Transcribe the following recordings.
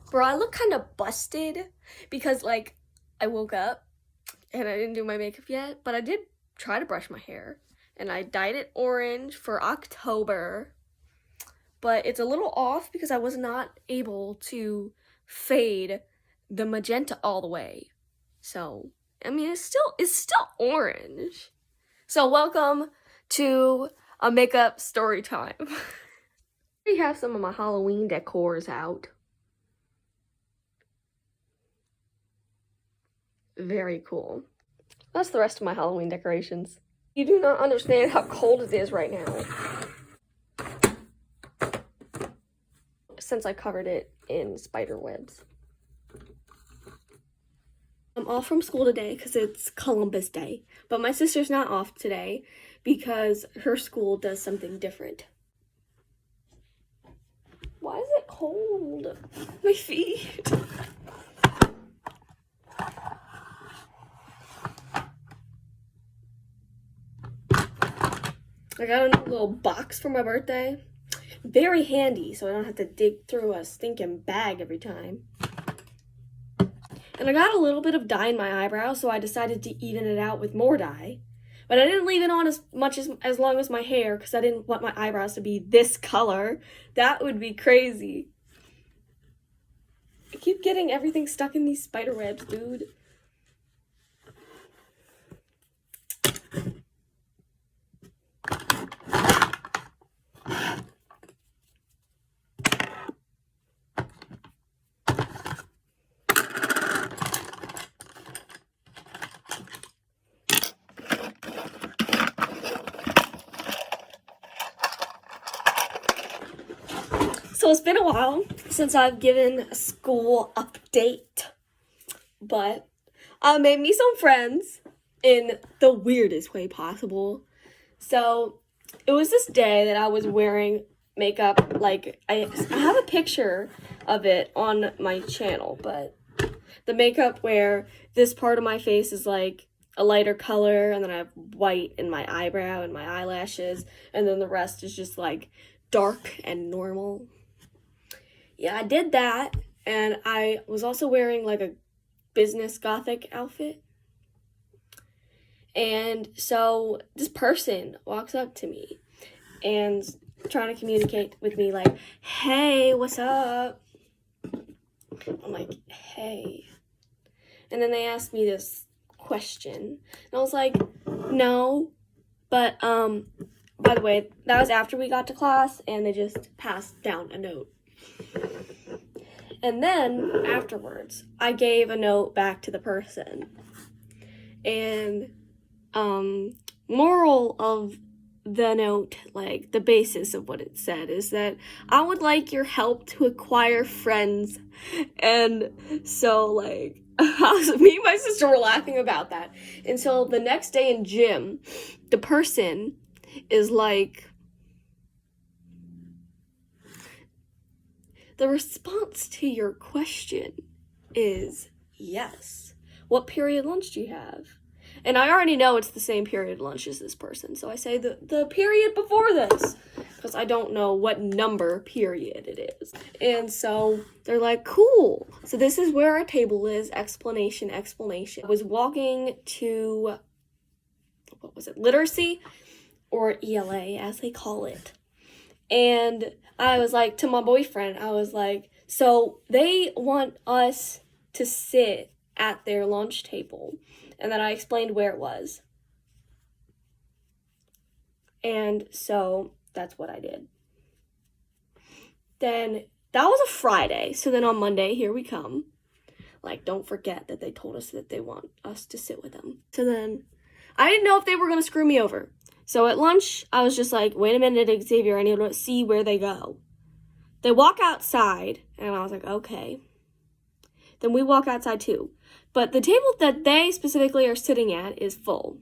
Bro, I look kind of busted because, like, I woke up and I didn't do my makeup yet, but I did try to brush my hair. And I dyed it orange for October, but it's a little off because I was not able to fade the magenta all the way. So, I mean, it's still orange. So, welcome to a makeup story time. I have some of my Halloween decors out. Very cool. That's the rest of my Halloween decorations. You do not understand how cold it is right now. Since I covered it in spider webs. I'm off from school today because it's Columbus Day. But my sister's not off today because her school does something different. Why is it cold? My feet. I got a little box for my birthday. Very handy, so I don't have to dig through a stinking bag every time. And I got a little bit of dye in my eyebrows, so I decided to even it out with more dye. But I didn't leave it on as long as my hair because I didn't want my eyebrows to be this color. That would be crazy. I keep getting everything stuck in these spider webs, dude. So it's been a while since I've given a school update, but I made me some friends in the weirdest way possible. So it was this day that I was wearing makeup, like I have a picture of it on my channel, but the makeup where this part of my face is like a lighter color and then I have white in my eyebrow and my eyelashes and then the rest is just like dark and normal. Yeah, I did that, and I was also wearing like a business gothic outfit. And so this person walks up to me and trying to communicate with me like, "Hey, what's up?" I'm like, "Hey." And then they asked me this question. And I was like, "No." But by the way, that was after we got to class and they just passed down a note. And then, afterwards, I gave a note back to the person. And, moral of the note, like, the basis of what it said is that I would like your help to acquire friends. And so, like, me and my sister were laughing about that. And so, the next day in gym, the person is like, the response to your question is yes. What period lunch do you have? And I already know it's the same period lunch as this person. So I say the period before this because I don't know what number period it is. And so they're like, cool. So this is where our table is. Explanation. I was walking to, what was it? Literacy or ELA as they call it. And I was like, to my boyfriend, I was like, so they want us to sit at their lunch table. And then I explained where it was. And so that's what I did. Then that was a Friday. So then on Monday, here we come. Like, don't forget that they told us that they want us to sit with them. So then I didn't know if they were going to screw me over. So at lunch, I was just like, wait a minute, Xavier, I need to see where they go. They walk outside, and I was like, okay. Then we walk outside too. But the table that they specifically are sitting at is full.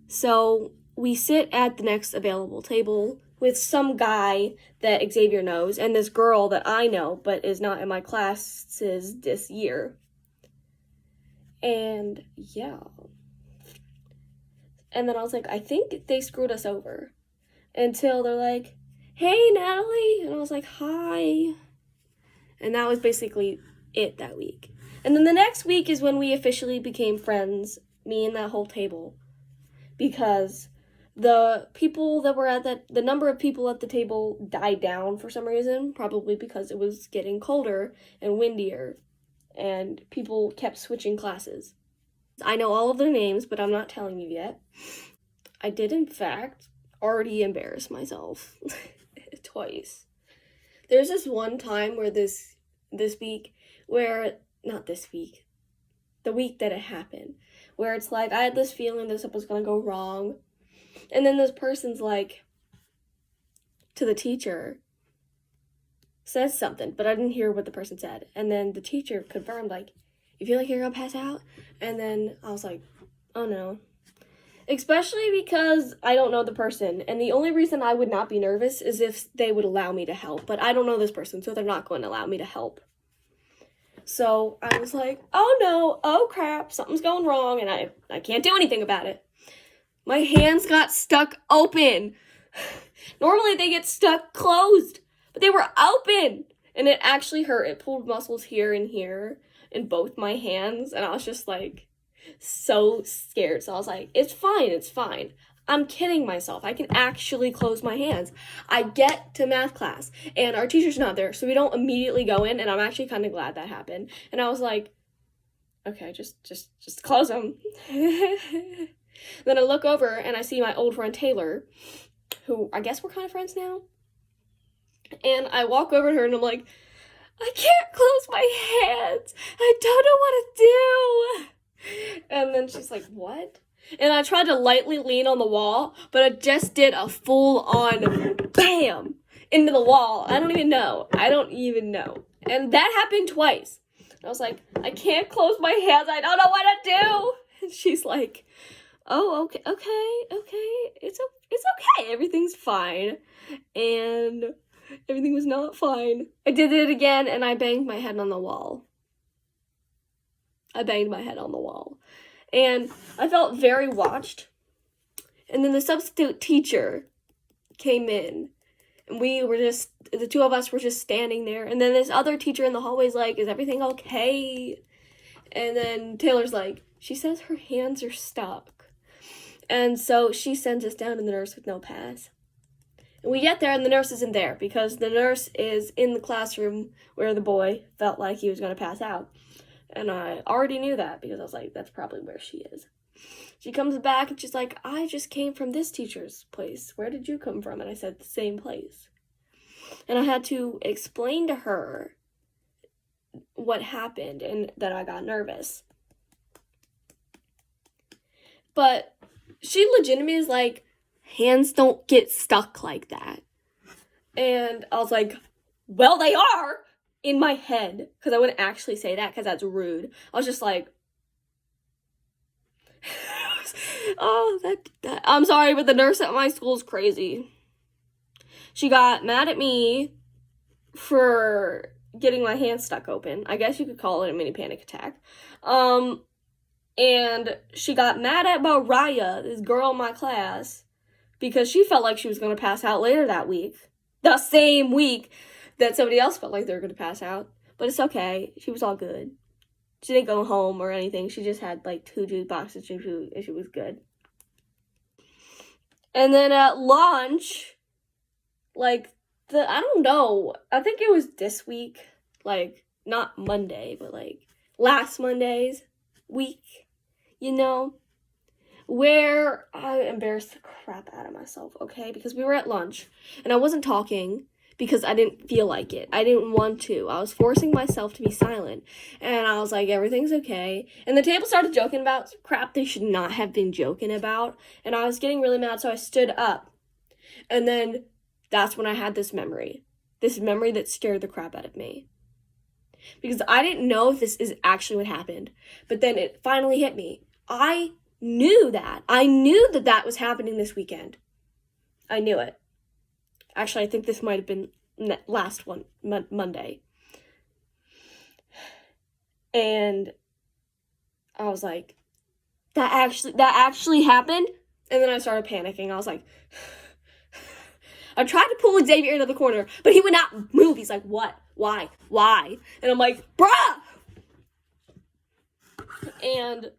So we sit at the next available table with some guy that Xavier knows, and this girl that I know, but is not in my classes this year. And yeah. And then I was like, I think they screwed us over. Until they're like, hey, Natalie. And I was like, hi. And that was basically it that week. And then the next week is when we officially became friends, me and that whole table. Because the people that were the number of people at the table died down for some reason, probably because it was getting colder and windier, and people kept switching classes. I know all of their names, but I'm not telling you yet. I did, in fact, already embarrass myself twice. There's this one time where the week that it happened, where it's like, I had this feeling that something was going to go wrong. And then this person's like, to the teacher, says something, but I didn't hear what the person said. And then the teacher confirmed, like, you feel like you're going to pass out? And then I was like, oh no. Especially because I don't know the person. And the only reason I would not be nervous is if they would allow me to help. But I don't know this person, so they're not going to allow me to help. So I was like, oh no, oh crap, something's going wrong, and I can't do anything about it. My hands got stuck open. Normally they get stuck closed, but they were open, and it actually hurt. It pulled muscles here and here in both my hands, and I was just like so scared. So I was like, it's fine. I'm kidding myself. I can actually close my hands. I get to math class, and our teacher's not there, so we don't immediately go in, and I'm actually kind of glad that happened. And I was like, okay, just close them. Then I look over, and I see my old friend Taylor, who I guess we're kind of friends now. And I walk over to her, and I'm like, I can't close my hands. I don't know what to do. And then she's like, what? And I tried to lightly lean on the wall, but I just did a full-on BAM into the wall. I don't even know. And that happened twice. I was like, I can't close my hands. I don't know what to do. And she's like, oh, okay. It's okay. Everything's fine. And everything was not fine. I did it again, and I banged my head on the wall. And I felt very watched. And then the substitute teacher came in. And the two of us were just standing there. And then this other teacher in the hallway's like, is everything okay? And then Taylor's like, she says her hands are stuck. And so she sends us down to the nurse with no pass. And we get there, and the nurse isn't there, because the nurse is in the classroom where the boy felt like he was going to pass out. And I already knew that, because I was like, that's probably where she is. She comes back, and she's like, I just came from this teacher's place. Where did you come from? And I said, the same place. And I had to explain to her what happened and that I got nervous. But she legitimately is like, hands don't get stuck like that. And I was like, well, they are! In my head, because I wouldn't actually say that, because that's rude. I was just like, I'm sorry, but the nurse at my school is crazy. She got mad at me for getting my hands stuck open. I guess you could call it a mini panic attack. And she got mad at Mariah, this girl in my class, because she felt like she was going to pass out later that week. The same week that somebody else felt like they were going to pass out. But it's okay. She was all good. She didn't go home or anything. She just had like 2 juice boxes and she was good. And then at lunch, I don't know. I think it was this week. Like, not Monday, but like last Monday's week, where I embarrassed the crap out of myself, okay? Because we were at lunch, and I wasn't talking because I didn't feel like it. I didn't want to. I was forcing myself to be silent, and I was like, everything's okay. And the table started joking about crap they should not have been joking about, and I was getting really mad, so I stood up. And then that's when I had this memory that scared the crap out of me. Because I didn't know if this is actually what happened, but then it finally hit me. I knew that. I knew that was happening this weekend. I knew it. Actually, I think this might have been last Monday. And I was like, that actually happened? And then I started panicking. I was like, I tried to pull Xavier into the corner, but he would not move. He's like, what? Why? And I'm like, bruh! And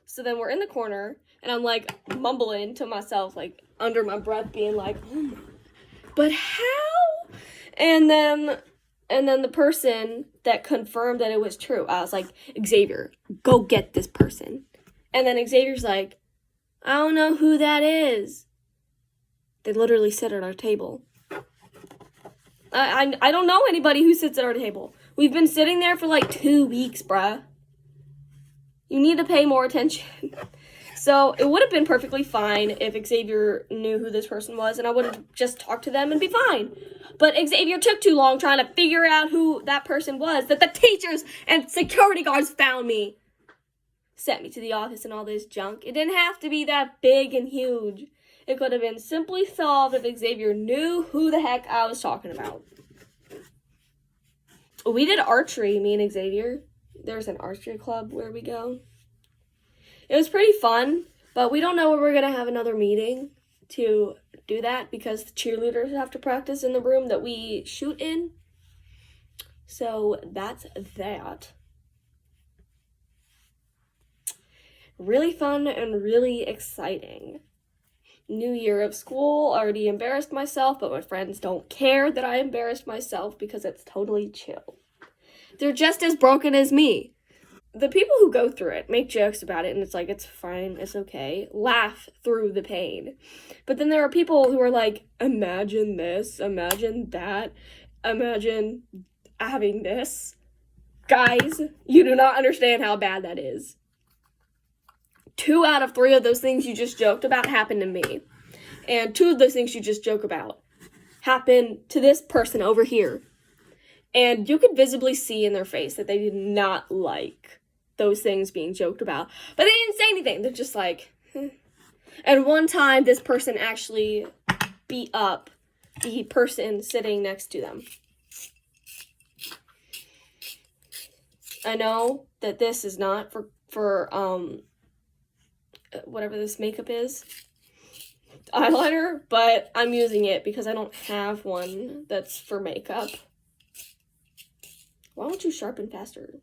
so then we're in the corner, and I'm like mumbling to myself, like under my breath, being like, oh my, but how? And then the person that confirmed that it was true, I was like, Xavier, go get this person. And then Xavier's like, I don't know who that is. They literally sit at our table. I don't know anybody who sits at our table. We've been sitting there for like 2 weeks, bruh. You need to pay more attention. So it would have been perfectly fine if Xavier knew who this person was, and I would have just talked to them and be fine. But Xavier took too long trying to figure out who that person was, that the teachers and security guards found me. Sent me to the office and all this junk. It didn't have to be that big and huge. It could have been simply solved if Xavier knew who the heck I was talking about. We did archery, me and Xavier. There's an archery club where we go. It was pretty fun, but we don't know when we're going to have another meeting to do that because the cheerleaders have to practice in the room that we shoot in. So that's that. Really fun and really exciting. New year of school, already embarrassed myself, but my friends don't care that I embarrassed myself because it's totally chill. They're just as broken as me. The people who go through it make jokes about it, and it's like, it's fine, it's okay. Laugh through the pain. But then there are people who are like, imagine this, imagine that, imagine having this. Guys, you do not understand how bad that is. 2 out of 3 of those things you just joked about happened to me. And 2 of those things you just joke about happened to this person over here. And you could visibly see in their face that they did not like those things being joked about. But they didn't say anything. They're just like, eh. And one time, this person actually beat up the person sitting next to them. I know that this is not for whatever this makeup is, eyeliner, but I'm using it because I don't have one that's for makeup. Why don't you sharpen faster?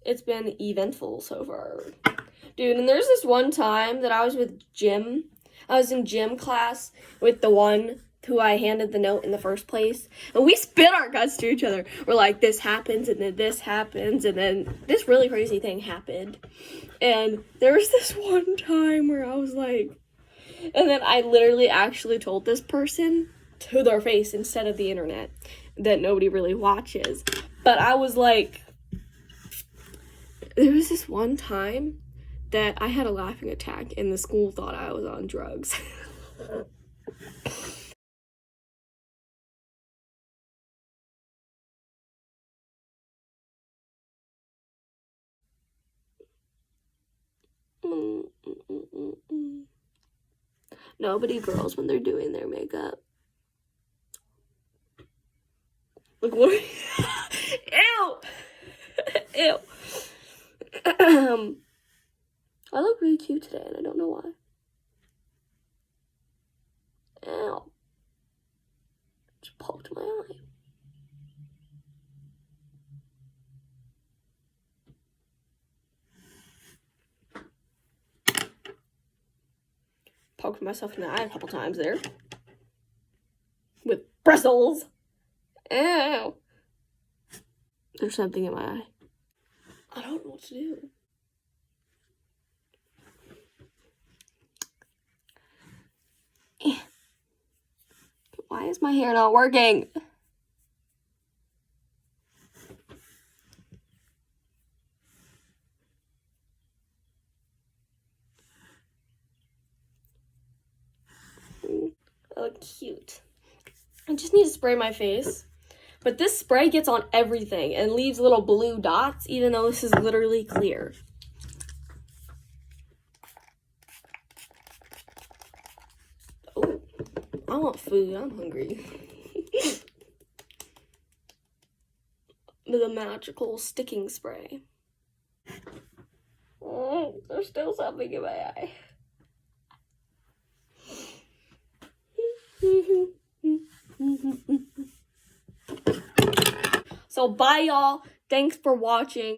It's been eventful so far. Dude, and there's this one time that I was with Jim. I was in gym class with the one who I handed the note in the first place. And we spit our guts to each other. We're like, this happens, and then this happens, and then this really crazy thing happened. And there was this one time where I was like, and then I literally actually told this person to their face instead of the internet that nobody really watches. But I was like, there was this one time that I had a laughing attack and the school thought I was on drugs. Nobody girls when they're doing their makeup. Like, what? Ew! Ew. I look really cute today, and I don't know why. Ow. Just poked my eye. Poked myself in the eye a couple times there. With bristles. Ow. There's something in my eye. I don't know what to do. Why is my hair not working? Oh, cute. I just need to spray my face. But this spray gets on everything and leaves little blue dots, even though this is literally clear. Oh, I want food. I'm hungry. The magical sticking spray. Oh, there's still something in my eye. So bye, y'all. Thanks for watching.